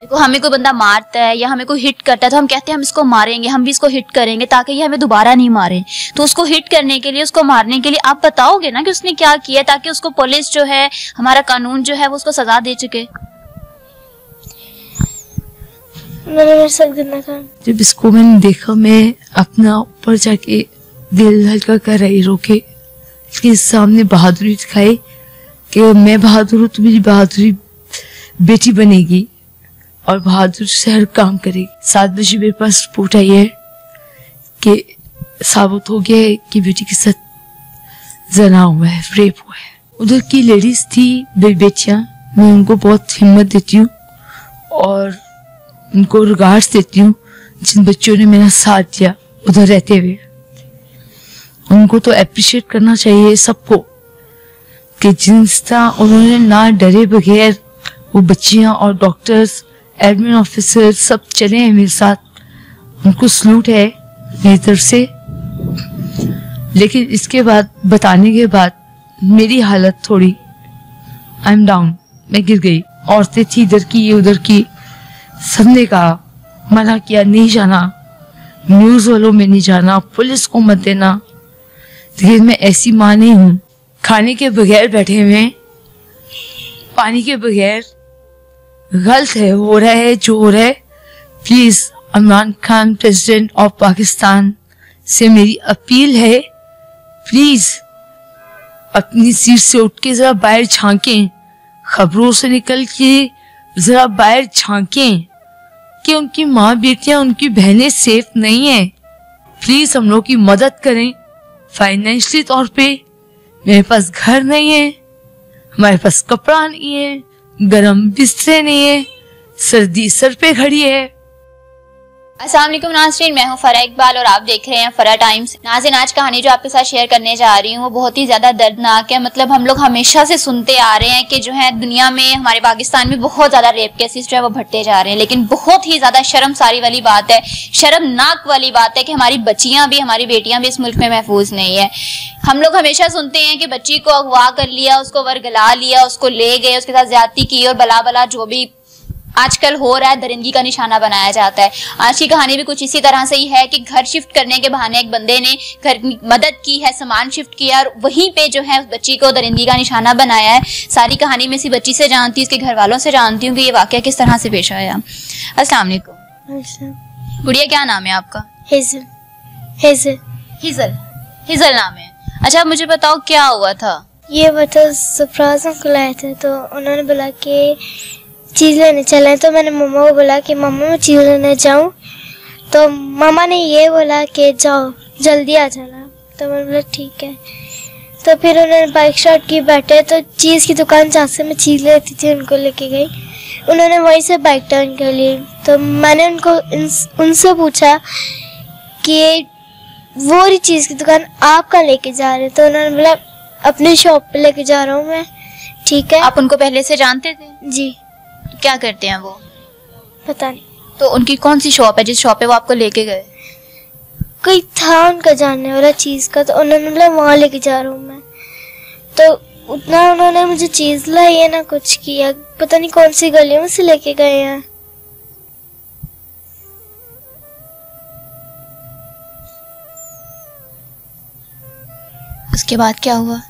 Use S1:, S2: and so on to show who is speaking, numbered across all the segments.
S1: देखो हमें कोई बंदा मारता है या हमें कोई हिट करता है तो हम कहते हैं हम इसको मारेंगे, हम भी इसको हिट करेंगे ताकि ये हमें दोबारा नहीं मारे। तो उसको हिट करने के लिए, उसको मारने के लिए आप बताओगे ना कि उसने क्या किया, ताकि उसको पुलिस जो है, हमारा कानून जो है वो उसको सजा दे चुके।
S2: जब इसको मैंने देखा, मैं अपना ऊपर जाके दिल हल्का कर रही, रोके इसके सामने बहादुरी दिखाई कि मैं बहादुर हूँ तो मेरी बहादुरी बेटी बनेगी और बहादुर से हर काम करेगी। 7 बजे मेरे पास रिपोर्ट आई है कि साबित हो गया है कि बेटी के साथ जना हुआ है, रेप हुआ है। उधर की लेडीज थी बेटियां, मैं उनको बहुत हिम्मत देती हूँ और उनको रिगार्ड्स देती हूँ जिन बच्चों ने मेरा साथ दिया उधर रहते हुए। उनको तो अप्रिशिएट करना चाहिए सबको कि जिस तरह उन्होंने ना डरे बगैर वो बच्चियां और डॉक्टर्स, एडमिन ऑफिसर सब चले हैं मेरे साथ, उनको सलूट है मेरी तरफ से। लेकिन इसके बाद बताने के बाद मेरी हालत थोड़ी, आई एम डाउन, मैं गिर गई। औरतें थी इधर की उधर की, सबने कहा मना किया नहीं जाना, न्यूज वालों में नहीं जाना, पुलिस को मत देना। लेकिन मैं ऐसी माँ नहीं हूँ। खाने के बगैर बैठे हुए, पानी के बगैर, गलत है, हो रहा है जो हो रहा है। Please Imran Khan president of Pakistan से मेरी अपील है, प्लीज अपनी सीट से उठ के जरा बाहर झांकें, खबरों से निकल के जरा बाहर झांकें कि उनकी माँ बेटियां, उनकी बहनें सेफ नहीं है। प्लीज हम लोग की मदद करें फाइनेंशियली तौर पे। मेरे पास घर नहीं है, हमारे पास कपड़ा नहीं है, गरम बिस्तर नहीं है, सर्दी सर पे खड़ी है।
S1: अस्सलाम वालेकुम नाज़रीन, मैं हूं फरा इकबाल और आप देख रहे हैं फरा टाइम्स। नाज़रीन, आज कहानी जो आपके साथ शेयर करने जा रही हूं वो बहुत ही ज्यादा दर्दनाक है। मतलब हम लोग हमेशा से सुनते आ रहे हैं कि जो है दुनिया में, हमारे पाकिस्तान में बहुत ज्यादा रेप केसेस जो है वो बढ़ते जा रहे हैं। लेकिन बहुत ही ज्यादा शर्मसारी वाली बात है, शर्मनाक वाली बात है कि हमारी बच्चियां भी, हमारी बेटियां भी इस मुल्क में महफूज नहीं है। हम लोग हमेशा सुनते हैं कि बच्ची को अगवा कर लिया, उसको वर्गला लिया, उसको ले गए, उसके साथ ज्यादती की और बला बला जो भी आजकल हो रहा है दरिंदगी का निशाना बनाया जाता है। आज की कहानी भी कुछ इसी तरह से ही है कि घर शिफ्ट करने के बहाने एक बंदे ने घर की मदद की है, सामान शिफ्ट किया और वहीं पे जो है उस बच्ची को दरिंदगी का निशाना बनाया है। सारी कहानी में इसी बच्ची से जानती हूँ, इसके घर वालों से जानती हूँ कि ये वाकया किस तरह से पेश आया। अस्सलाम वालेकुम। गुड़िया, क्या नाम है आपका?
S3: हिजल। हिजल
S1: हिजल हिजल नाम है। अच्छा, मुझे बताओ क्या हुआ था?
S3: ये बता सरप्राइज अंकल आए थे तो उन्होंने बोला कि चीज़ लेने चले, तो मैंने मम्मा को बोला कि मम्मा मैं चीज़ लेने जाऊँ, तो मम्मा ने ये बोला कि जाओ जल्दी आ जाना। तो मैंने बोला ठीक है। तो फिर उन्होंने बाइक स्टार्ट की, बैठे तो चीज़ की दुकान जहाँ से मैं चीज़ लेती थी उनको लेके गई, उन्होंने वहीं से बाइक टर्न कर ली। तो मैंने उनसे पूछा कि वो रही चीज़ की दुकान आप कहाँ लेके जा रहे? तो उन्होंने बोला अपने शॉप पे लेके जा रहा हूँ मैं। ठीक है।
S1: आप उनको पहले से जानते थे?
S3: जी।
S1: क्या करते हैं वो? पता नहीं। तो उनकी कौन सी शॉप है जिस शॉप पे वो आपको लेके गए?
S3: कोई था उनका जानने वाला चीज़ का, तो उन्होंने बोला वहाँ लेके जा रहा हूँ मैं। तो उतना उन्होंने मुझे चीज़ लाई है ना कुछ किया, पता नहीं कौन सी गलियों से लेके गए हैं।
S1: उसके बाद क्या हुआ?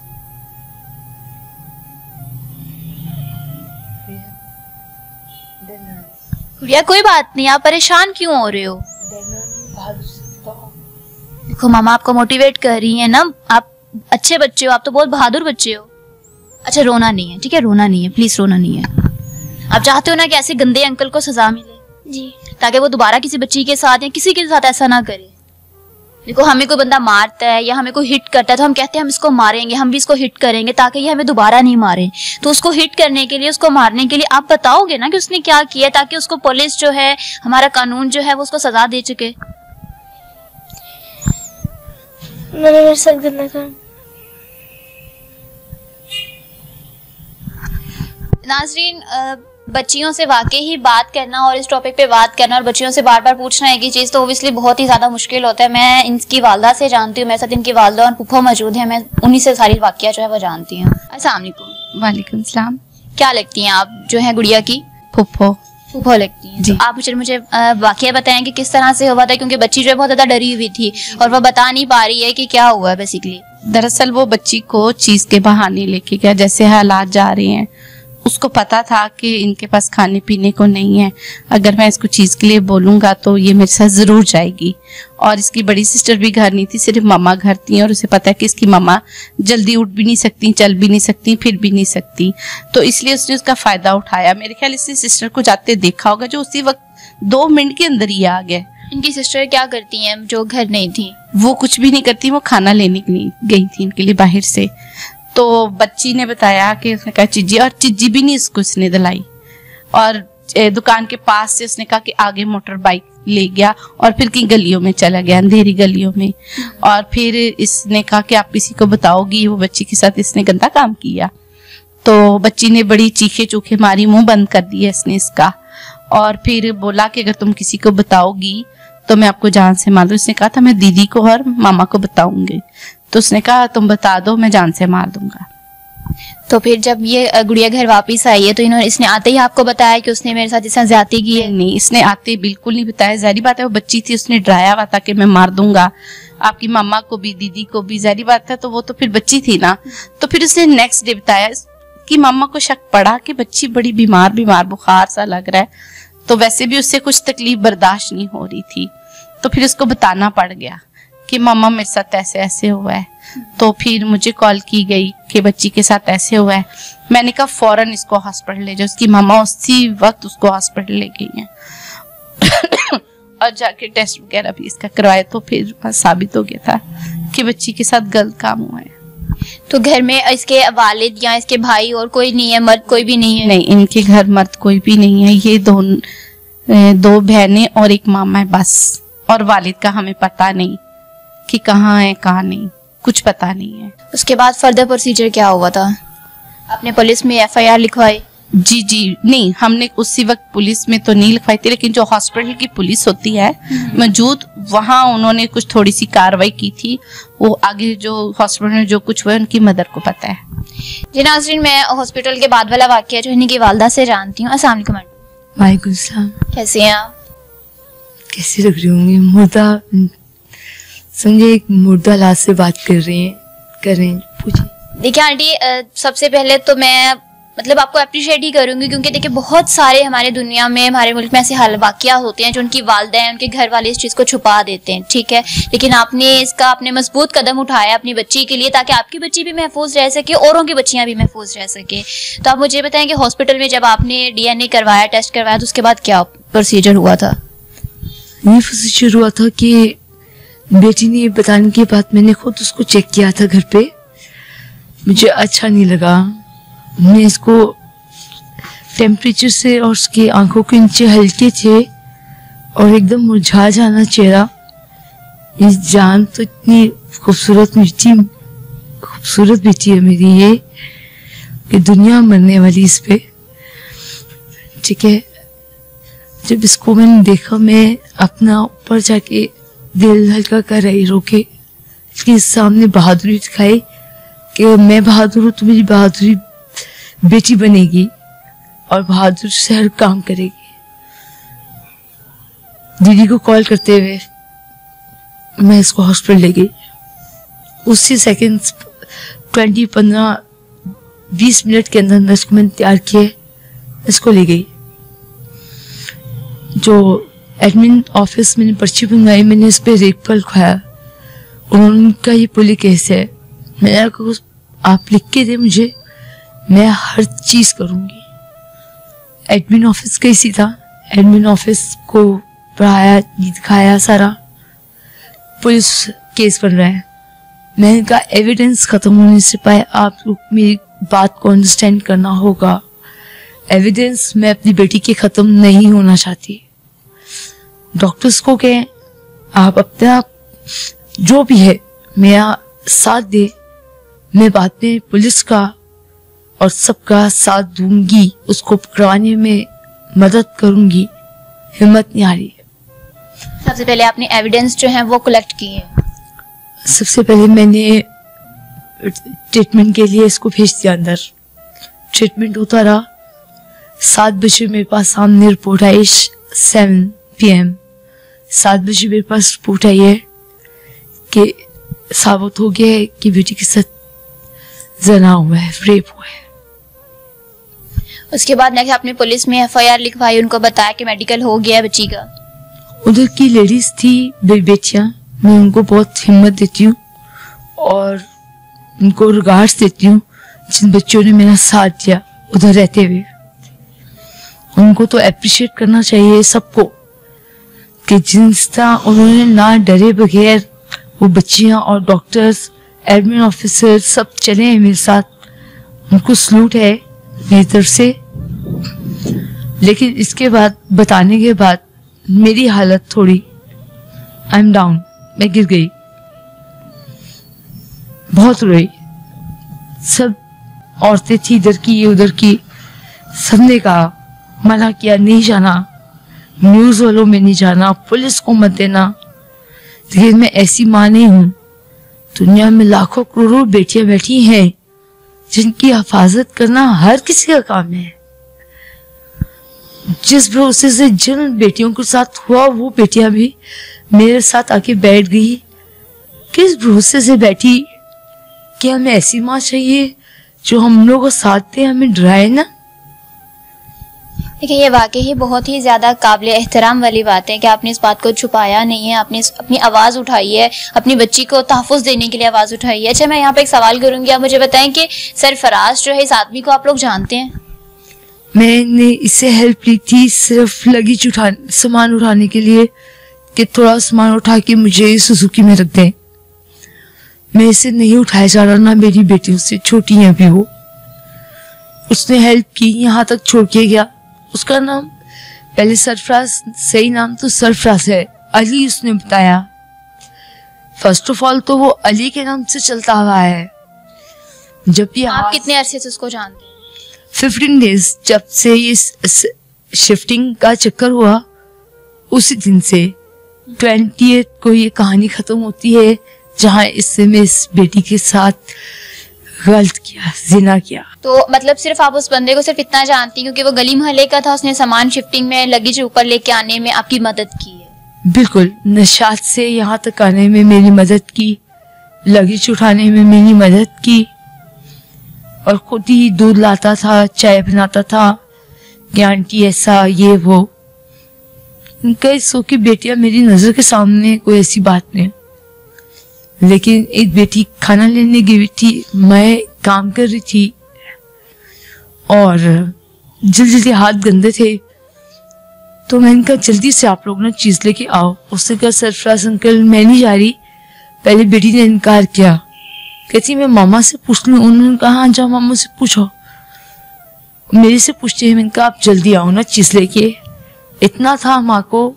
S1: गुड़िया, कोई बात नहीं, आप परेशान क्यों हो रहे हो? देखो मामा आपको मोटिवेट कर रही है ना, आप अच्छे बच्चे हो, आप तो बहुत बहादुर बच्चे हो। अच्छा, रोना नहीं है, ठीक है, रोना नहीं है, प्लीज रोना नहीं है। आप चाहते हो ना कि ऐसे गंदे अंकल को सजा मिले?
S3: जी।
S1: ताकि वो दोबारा किसी बच्ची के साथ या किसी के साथ ऐसा ना करे। देखो हमें कोई बंदा मारता है या हमें कोई हिट करता है तो हम कहते हैं हम इसको मारेंगे, हम भी इसको हिट करेंगे ताकि ये हमें दोबारा नहीं मारे। तो उसको हिट करने के लिए, उसको मारने के लिए आप बताओगे ना कि उसने क्या किया, ताकि उसको पुलिस जो है, हमारा कानून जो है वो उसको सजा दे चुके। नाजरीन, बच्चियों से वाकई ही बात करना और इस टॉपिक पे बात करना और बच्चियों से बार बार पूछना है कि चीज़ तो ओबियसली बहुत ही ज़्यादा मुश्किल होता है। मैं इनकी वालदा से जानती हूँ, मेरे साथ इनकी वालदा और फूफा मौजूद है, मैं उन्हीं से सारी वाकया जो है वो जानती हूँ। अस्सलाम वालेकुम।
S4: वालेकुम सलाम।
S1: क्या लगती हैं आप जो है गुड़िया की?
S4: फूफो।
S1: सुबह लगती है। तो आप मुझे वाकया बताएं कि किस तरह से हुआ था, क्योंकि बच्ची जो है बहुत ज्यादा डरी हुई थी और वो बता नहीं पा रही है कि क्या हुआ है बेसिकली।
S4: दरअसल वो बच्ची को चीज के बहाने लेके गया, जैसे हालात जा रहे हैं, उसको पता था कि इनके पास खाने पीने को नहीं है, अगर मैं इसको चीज के लिए बोलूंगा तो ये मेरे साथ जरूर जाएगी। और इसकी बड़ी सिस्टर भी घर नहीं थी, सिर्फ मम्मा घर थी, और उसे पता है कि इसकी मम्मा जल्दी उठ भी नहीं सकती, चल भी नहीं सकती, फिर भी नहीं सकती, तो इसलिए उसने उसका फायदा उठाया। मेरे ख्याल इससे सिस्टर को जाते देखा होगा, जो उसी वक्त 2 मिनट के अंदर ही आ गए।
S1: इनकी सिस्टर क्या करती हैं जो घर नहीं थी?
S4: वो कुछ भी नहीं करती, वो खाना लेने के लिए गई थी इनके लिए बाहर से। तो बच्ची ने बताया कि उसने कहा चिज्जी, और चिज्जी भी नहीं उसको उसने दिलाई, और दुकान के पास से उसने कहा कि आगे मोटर बाइक ले गया और फिर कहीं गलियों में चला गया, अंधेरी गलियों में। और फिर इसने कहा कि आप किसी को बताओगी, वो बच्ची के साथ इसने गंदा काम किया। तो बच्ची ने बड़ी चीखे चूखे मारी, मुंह बंद कर दिया इसने इसका, और फिर बोला कि अगर तुम किसी को बताओगी तो मैं आपको जान से मार दूं। इसने कहा था मैं दीदी को और मामा को बताऊंगी, तो उसने कहा तुम बता दो, मैं जान से मार दूंगा।
S1: तो फिर जब ये गुड़िया घर वापस आई है तो इसने आते ही आपको बताया कि उसने मेरे साथ इस तरह ज्यादती की है?
S4: नहीं, इसने आते बिल्कुल नहीं बताया। जाहिर बात है वो बच्ची थी, उसने डराया हुआ था कि मैं मार दूंगा आपकी मामा को भी, दीदी को भी। जाहिर बात है, तो वो तो फिर बच्ची थी ना। तो फिर उसने नेक्स्ट डे बताया कि मामा को शक पड़ा कि बच्ची बड़ी बीमार बुखार सा लग रहा है, तो वैसे भी उससे कुछ तकलीफ बर्दाश्त नहीं हो रही थी। तो फिर उसको बताना पड़ गया कि मामा मेरे साथ ऐसे ऐसे हुआ है। तो फिर मुझे कॉल की गई कि बच्ची के साथ ऐसे हुआ है। मैंने कहा फौरन इसको हॉस्पिटल ले जाओ। उसकी मामा उसी वक्त उसको हॉस्पिटल ले गई हैं और जाके टेस्ट वगैरह भी इसका करवाया, तो फिर साबित हो गया था कि बच्ची के साथ गलत काम हुआ है।
S1: तो घर में इसके वालिद या इसके भाई और कोई नहीं है, मर्द कोई भी नहीं है?
S4: नहीं, इनके घर मर्द कोई भी नहीं है। ये 2 बहनें और एक मामा है बस। और वालिद का हमें पता नहीं कि कहाँ है कहाँ नहीं, कुछ पता नहीं है।
S1: उसके बाद फर्दर प्रोसीजर क्या हुआ था? आपने पुलिस में FIR लिखवाई?
S4: जी नहीं, हमने उसी वक्त पुलिस में तो नहीं लिखवाई थी, लेकिन जो हॉस्पिटल की पुलिस होती है मौजूद, वहाँ उन्होंने कुछ थोड़ी सी कार्रवाई की थी। वो आगे जो हॉस्पिटल में जो कुछ हुआ उनकी मदर को पता है।
S1: जी नाज़रीन, मैं हॉस्पिटल के बाद वाला वाकया जो इनकी वालदा से जानती हूँ। अस्सलाम वालेकुम।
S2: वालेकुम सलाम।
S1: कैसे हैं आप?
S2: कैसी लग रही होंगी? मुर्दा समझे, एक मुर्दा लाश से बात कर रहे हैं। पूछिए।
S1: देखिए आंटी, सबसे पहले तो मैं मतलब आपको अप्रिशिएट ही करूंगी, क्योंकि देखिए बहुत सारे हमारे दुनिया में, हमारे मुल्क में ऐसे हाल वाकया होते हैं जो उनकी वालदा हैं, उनके घर वाले इस चीज़ को छुपा देते हैं, ठीक है। लेकिन आपने मजबूत कदम उठाया अपनी बच्ची के लिए, ताकि आपकी बच्ची भी महफूज रह सके, औरों की बच्चियां भी महफूज रह सके। तो आप मुझे बताएं कि हॉस्पिटल में जब आपने DNA करवाया, टेस्ट करवाया, तो उसके बाद क्या प्रोसीजर हुआ था?
S2: ये प्रोसीजर हुआ था कि बेटी ने बताने के बाद मैंने खुद उसको चेक किया था घर पे। मुझे अच्छा नहीं लगा। मैं इसको टेम्परेचर से और उसकी आंखों के नीचे हल्के थे और एकदम मुरझा जाना चेहरा। ये जान तो इतनी खूबसूरत बेटी है मेरी, ये कि दुनिया मरने वाली इस पे, ठीक है। जब इसको मैंने देखा, मैं अपना ऊपर जाके दिल हल्का कर रही, रोके इसके सामने बहादुरी दिखाई कि मैं बहादुर हूँ तो मेरी बहादुरी बेटी बनेगी और बहादुर से हर काम करेगी। दीदी को कॉल करते हुए मैं इसको हॉस्पिटल ले गई। उसी सेकंड 15-20 मिनट के अंदर इसको मैंने तैयार किए, इसको ले गई। जो एडमिन ऑफिस मैंने पर्ची बनवाई, मैंने इस पे रेप पर लिखवाया। उनका ये पुलिस केस है। मैंने कहा आप लिख के दे मुझे, मैं हर चीज करूंगी। एडमिन ऑफिस कैसी था, एडमिन ऑफिस को पढ़ाया, दिखाया सारा। पुलिस केस बन रहा है। मैंने कहा एविडेंस खत्म होने से पहले आप लोग मेरी बात को अंडरस्टैंड करना होगा। एविडेंस मैं अपनी बेटी के खत्म नहीं होना चाहती। डॉक्टर्स को कहें आप अपना जो भी है मेरा साथ दे, मैं बाद में पुलिस का और सबका साथ दूंगी, उसको पकड़वाने में मदद करूंगी। हिम्मत नहीं आ रही है।
S1: सबसे पहले आपने एविडेंस जो है वो कलेक्ट किए?
S2: सबसे पहले मैंने ट्रीटमेंट के लिए इसको भेज दिया अंदर। ट्रीटमेंट होता रहा, 7 बजे मेरे पास सामने रिपोर्ट आई 7 PM 7 बजे मेरे पास रिपोर्ट आई है कि साबित हो गया है कि बेटी के साथ जना हुआ है, रेप हुआ है।
S1: उसके बाद नेक्स्ट आपने पुलिस में FIR लिखवाई, उनको बताया कि मेडिकल हो गया है बच्ची का।
S2: उधर की लेडीज थी बेटियां, मैं उनको बहुत हिम्मत देती हूँ और उनको रिगार्ड्स देती हूँ जिन बच्चों ने मेरा साथ दिया उधर रहते हुए। उनको तो अप्रिशिएट करना चाहिए सबको कि जिस तरह उन्होंने ना डरे बगैर वो बच्चियां और डॉक्टर्स, एडमिन ऑफिसर सब चले हैं मेरे साथ, उनको सलूट है मेरी तरफ से। लेकिन इसके बाद बताने के बाद मेरी हालत थोड़ी, आई एम डाउन, मैं गिर गई, बहुत रोई। सब औरतें थी इधर की उधर की, सबने कहा मना किया नहीं जाना, न्यूज वालों में नहीं जाना, पुलिस को मत देना। लेकिन मैं ऐसी माँ नहीं हूं, दुनिया में लाखों करोड़ों बेटियां बैठी हैं जिनकी हिफाजत करना हर किसी का काम है। जिस भरोसे से जिन बेटियों के साथ हुआ वो बेटियां भी मेरे साथ आके बैठ गई। किस भरोसे से बैठी कि हमें ऐसी माँ चाहिए जो हम लोगों को साथ दे, हमें डराए ना।
S1: देखिए, ये वाकई ही बहुत ही ज़्यादा काबिल एहतराम वाली बात है कि आपने इस बात को छुपाया नहीं है, आपने अपनी आवाज़ उठाई है, अपनी बच्ची को तहफ़्फ़ुज़ देने के लिए आवाज़ उठाई है। अच्छा, मैं यहाँ पे एक सवाल करूँगी, आप मुझे बताएं कि सरफराज जो है इस आदमी को आप लोग जानते हैं?
S2: मैंने इससे हेल्प ली थी सिर्फ लगेज सामान उठाने के लिए कि थोड़ा सामान उठा के मुझे सुजुकी में रख दें। मैं इसे नहीं उठाया जा रहा, ना मेरी बेटी उससे छोटी है अभी वो। उसने हेल्प की, यहाँ तक छोड़ के गया। उसका नाम पहले सरफराज, सही नाम तो सरफराज है, अली उसने बताया। फर्स्ट ऑफ ऑल तो वो अली के नाम से चलता हुआ है। जब भी
S1: आप कितने अरसे से उसको जानते हैं?
S2: 15 डेज, जब से ये शिफ्टिंग का चक्कर हुआ उसी दिन से 20th को ये कहानी खत्म होती है जहाँ इससे मैं इस बेटी के साथ गलत किया, जिना किया।
S1: तो मतलब सिर्फ आप उस बंदे को सिर्फ इतना जानती क्योंकि वो गली मोहल्ले का था, उसने सामान शिफ्टिंग में लगेज ऊपर लेके आने में आपकी मदद की है?
S2: बिल्कुल, नशात से यहाँ तक आने में मेरी मदद की, लगेज उठाने में मेरी मदद की, और खुद ही दूध लाता था, चाय बनाता था कि आंटी ऐसा ये वो। कई सौ की बेटियां मेरी नजर के सामने, कोई ऐसी बात नहीं। लेकिन एक बेटी खाना लेने गई थी, मैं काम कर रही थी और जल्दी जल्दी हाथ गंदे थे, तो मैंने कहा जल्दी से आप लोग ना चीज लेके आओ। उसने कहा सरफराज अंकल मैं नहीं जा रही। पहले बेटी ने इनकार किया, कहती मैं मामा से पूछ लूं। उन्होंने कहा हाँ जाओ मामा से पूछो। मेरे से पूछते हैं, मैंने कहा आप जल्दी आओ ना चीज लेके। इतना था माँ को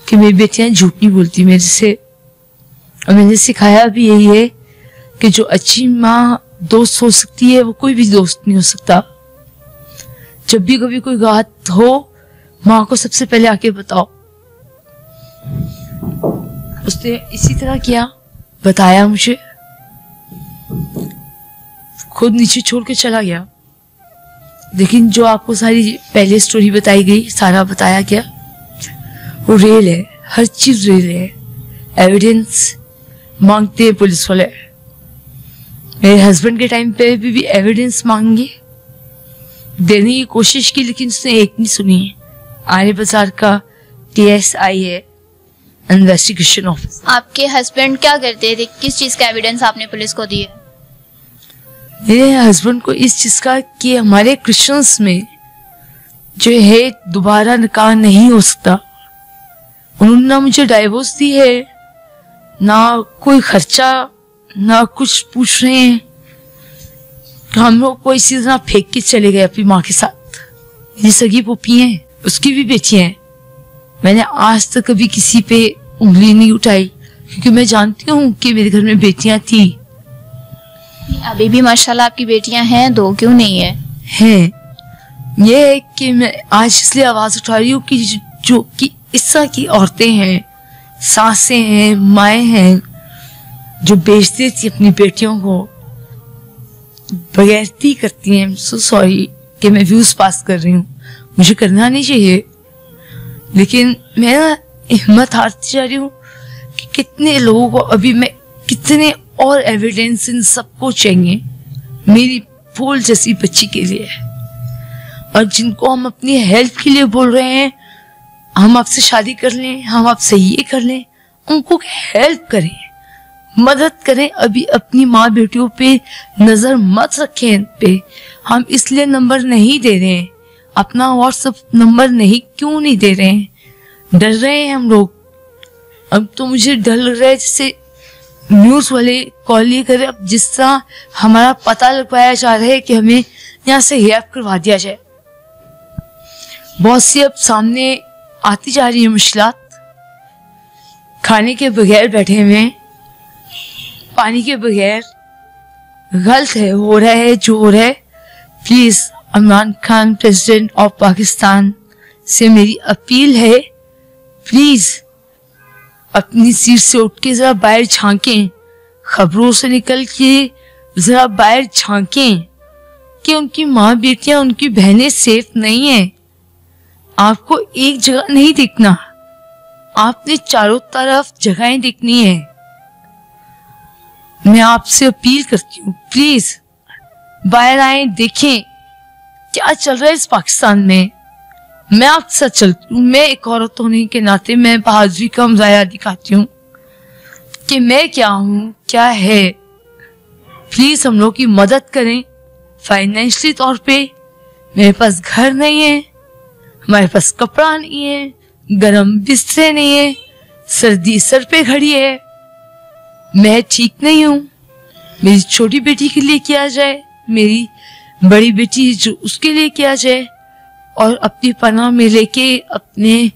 S2: कि मेरी बेटियां झूठ नहीं बोलती मेरे से, और मैंने सिखाया भी यही है कि जो अच्छी माँ दोस्त हो सकती है वो कोई भी दोस्त नहीं हो सकता। जब भी कभी कोई बात हो माँ को सबसे पहले आके बताओ। उसने इसी तरह किया, बताया मुझे, खुद नीचे छोड़ के चला गया। लेकिन जो आपको सारी पहले स्टोरी बताई गई, सारा बताया गया, वो रियल है, हर चीज रियल है। एविडेंस मांगते हैं पुलिस वाले। मेरे हस्बैंड के टाइम पे भी एविडेंस मांगे, देने की कोशिश की, लेकिन उसने एक नहीं सुनी। आर्य बाजार का TSI है, इन्वेस्टिगेशन ऑफिस।
S1: आपके हस्बैंड क्या करते थे? किस चीज का एविडेंस आपने पुलिस को दिया?
S2: मेरे हस्बैंड को इस चीज का कि हमारे क्रिश्चियंस में जो है दोबारा निकाह नहीं हो सकता। उन्होंने ना मुझे डाइवोर्स दी है, ना कोई खर्चा, ना कुछ पूछ रहे हैं। हम लोग कोई चीज ना फेंक के चले गए अपनी माँ के साथ। मेरी सगी पुप्पी है, उसकी भी बेटी है। मैंने आज तक कभी किसी पे उंगली नहीं उठाई क्योंकि मैं जानती हूँ कि मेरे घर में बेटियां थी।
S1: अभी भी माशाल्लाह आपकी बेटियां हैं, दो क्यों नहीं है?
S2: हैं। ये है कि मैं आज इसलिए आवाज उठा रही हूँ कि जो कि इस तरह की औरतें हैं, सासें हैं, माएँ हैं, जो बेचती थी अपनी बेटियों को, बगैरती करती हैं। सो सॉरी कि मैं व्यूज पास कर रही हूँ, मुझे करना नहीं चाहिए, लेकिन मैं ना हिम्मत हारती जा रही हूँ कि कितने लोगों को अभी मैं कितने और एविडेंस इन सबको चाहिए मेरी फूल जैसी बच्ची के लिए, और जिनको हम अपनी हेल्प के लिए बोल रहे हैं हम आपसे शादी कर लें, हम आपसे ये कर लें, उनको हेल्प करें, मदद करें। अभी अपनी माँ बेटियों पे नजर मत रखें इन पे। हम इसलिए नंबर नहीं दे रहे हैं, अपना व्हाट्सएप नंबर क्यों नहीं दे रहे हैं, डर रहे हैं हम लोग। अब तो मुझे डर लग रहा है जैसे न्यूज वाले कॉल ये करे, अब जिस तरह हमारा पता लगवाया जा रहा है कि हमें यहाँ से गैप करवा दिया जाए। बहुत सी अब सामने आती जा रही है मुश्किलात, खाने के बगैर बैठे हुए, पानी के बगैर, गलत है, हो रहा है जो हो रहा है। Please Imran Khan president of Pakistan से मेरी अपील है, प्लीज अपनी सीट से उठ के जरा बाहर झांकें, खबरों से निकल के जरा बाहर झांकें कि उनकी माँ बेटियां, उनकी बहनें सेफ नहीं है। आपको एक जगह नहीं देखना, आपने चारों तरफ जगहें देखनी है। मैं आपसे अपील करती हूँ, प्लीज बाहर आए, देखें क्या चल रहा है इस पाकिस्तान में। मैं आपके साथ चलती हूँ, मैं एक औरत होने के नाते मैं बहादुरी का मुजाहिरा दिखाती हूँ कि मैं क्या हूँ, क्या है। प्लीज हम लोग की मदद करें फाइनेंशियली तौर पे। मेरे पास घर नहीं है, हमारे पास कपड़ा नहीं है, गर्म बिस्तरे नहीं है, सर्दी सर पे खड़ी है, मैं ठीक नहीं हूँ। मेरी छोटी बेटी के लिए किया जाए, मेरी बड़ी बेटी जो उसके लिए किया जाए, और अपनी पनाह में लेके अपने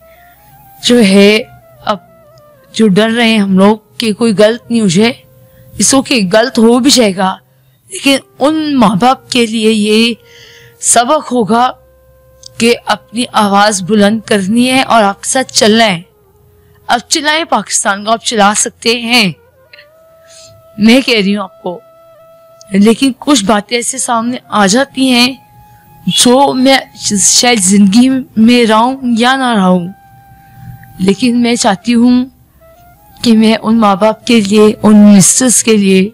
S2: जो है अब जो डर रहे हैं हम लोग कि कोई गलत नहीं हो जाए, इसो के गलत हो भी जाएगा, लेकिन उन माँ बाप के लिए ये सबक होगा कि अपनी आवाज बुलंद करनी है और आपके साथ चलना है। अब चलाएं पाकिस्तान को, आप चला सकते हैं, मैं कह रही हूँ आपको। लेकिन कुछ बातें ऐसे सामने आ जाती हैं जो मैं शायद जिंदगी में रहूं या ना रहूं, लेकिन मैं चाहती हूँ कि मैं उन माँ बाप के लिए, उन मिनिस्टर्स के लिए,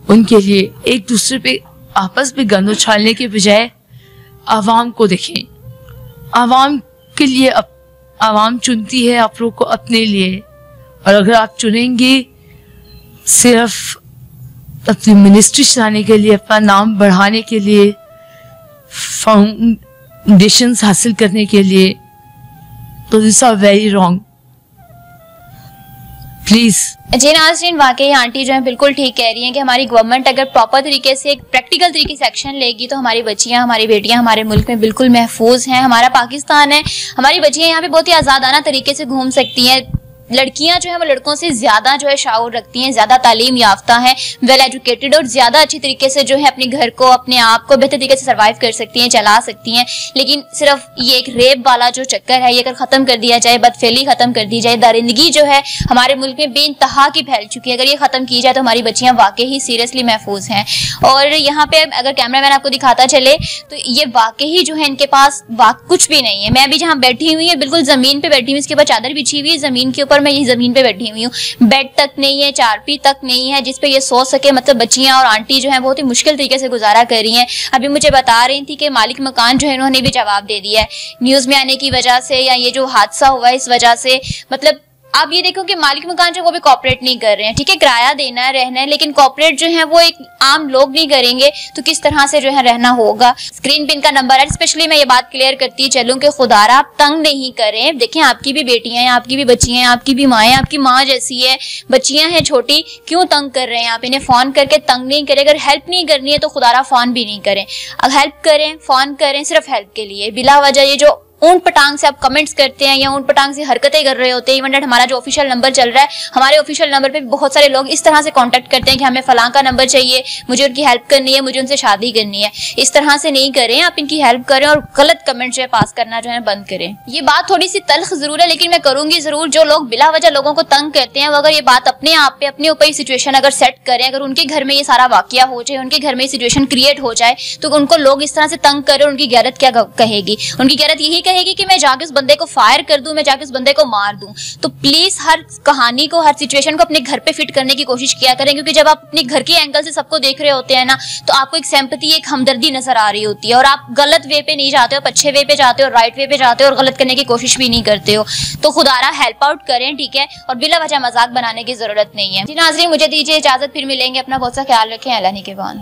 S2: उनके लिए एक दूसरे पे आपस में गंद उछालने के बजाय आवाम को देखें। आवाम के लिए आवाम चुनती है आप लोग को अपने लिए, और अगर आप चुनेंगे सिर्फ अपनी मिनिस्ट्री चलाने के लिए, अपना नाम बढ़ाने के लिए, फाउंडेशंस हासिल करने के लिए, तो this are very wrong. Please.
S1: जी नाज़रीन, वाकई आंटी जो है बिल्कुल ठीक कह रही हैं कि हमारी गवर्नमेंट अगर प्रॉपर तरीके से, एक प्रैक्टिकल तरीके से एक्शन लेगी तो हमारी बच्चियां, हमारी बेटियां हमारे मुल्क में बिल्कुल महफूज हैं। हमारा पाकिस्तान है, हमारी बच्चियां यहाँ पे बहुत ही आज़ादाना तरीके से घूम सकती हैं। लड़कियां जो है वो लड़कों से ज्यादा जो है शाऊर रखती हैं, ज्यादा तालीम याफ्ता हैं, वेल एजुकेटेड, और ज्यादा अच्छी तरीके से जो है अपने घर को, अपने आप को बेहतर तरीके से सर्वाइव कर सकती हैं, चला सकती हैं। लेकिन सिर्फ ये एक रेप वाला जो चक्कर है, ये अगर खत्म कर दिया जाए, बदफेली खत्म कर दी जाए, दरिंदगी जो है हमारे मुल्क में बेइंतहा की फैल चुकी है, अगर ये खत्म की जाए तो हमारी बच्चियां वाकई ही सीरियसली महफूज हैं। और यहाँ पे अगर कैमरामैन आपको दिखाता चले तो ये वाकई जो है इनके पास कुछ भी नहीं है। मैं अभी जहाँ बैठी हुई है बिल्कुल जमीन पे बैठी हूँ, इसके ऊपर चादर बिछी हुई है, जमीन के ऊपर मैं यही जमीन पे बैठी हुई हूँ, बेड तक नहीं है, चारपी तक नहीं है जिसपे ये सो सके। मतलब बच्चियां और आंटी जो है बहुत ही मुश्किल तरीके से गुजारा कर रही हैं। अभी मुझे बता रही थी कि मालिक मकान जो है इन्होंने भी जवाब दे दिया है न्यूज में आने की वजह से, या ये जो हादसा हुआ है इस वजह से। मतलब आप ये देखो कि मालिक मकान जो वो भी कॉपरेट नहीं कर रहे हैं। ठीक है, किराया देना है, रहना है, लेकिन कॉपरेट जो है वो एक आम लोग नहीं करेंगे तो किस तरह से जो है रहना होगा। स्क्रीन पे इनका नंबर है। स्पेशली मैं ये बात क्लियर करती चलूं कि खुदारा आप तंग नहीं करें। देखिए, आपकी भी बेटियां हैं, आपकी भी बच्चियां हैं, आपकी भी माँ है, आपकी माँ जैसी है, बच्चियां हैं छोटी, क्यों तंग कर रहे हैं आप इन्हें? फोन करके तंग नहीं करें। अगर हेल्प नहीं करनी है तो खुदारा फोन भी नहीं करें। अब हेल्प करें, फोन करें सिर्फ हेल्प के लिए, बिला वजह ये जो ऊंट पटांग से आप कमेंट्स करते हैं या ऊंट पटांग से हरकतें कर रहे होते हैं। इवन दैट हमारा जो ऑफिशियल नंबर चल रहा है, हमारे ऑफिशियल नंबर पे बहुत सारे लोग इस तरह से कांटेक्ट करते हैं कि हमें फलां का नंबर चाहिए, मुझे उनकी हेल्प करनी है, मुझे उनसे शादी करनी है। इस तरह से नहीं करें, आप इनकी हेल्प करें और गलत कमेंट जो है पास करना जो है बंद करें। ये बात थोड़ी सी तल्ख जरूर है, लेकिन मैं करूंगी जरूर। जो लोग बिला वजह लोगों को तंग करते हैं, वो अगर ये बात अपने आप पे अपने ऊपर सिचुएशन अगर सेट करें, अगर उनके घर में ये सारा वाकया हो जाए, उनके घर में सिचुएशन क्रिएट हो जाए, तो उनको लोग इस तरह से तंग करें, उनकी गैरत क्या कहेगी? उनकी गैरत यही कहेगी कि मैं जाके उस बंदे को फायर कर दूं, मैं जाके उस बंदे को मार दूं। तो प्लीज हर कहानी को, हर सिचुएशन को अपने घर पे फिट करने की कोशिश किया करें, क्योंकि जब आप अपने घर के एंगल से सबको देख रहे होते हैं ना, तो आपको एक सिंपैथी, एक हमदर्दी नजर आ रही होती है, और आप गलत वे पे नहीं जाते हो, अच्छे वे पे जाते हो, राइट वे पे जाते हो, और गलत करने की कोशिश भी नहीं करते हो। तो खुदारा हेल्प आउट करें, ठीक है, और बिला वजह मजाक बनाने की जरूरत नहीं है। जी नाज़रीन, मुझे दीजिए इजाजत, फिर मिलेंगे। अपना बहुत सा ख्याल रखें। अल्लाह निगहबान।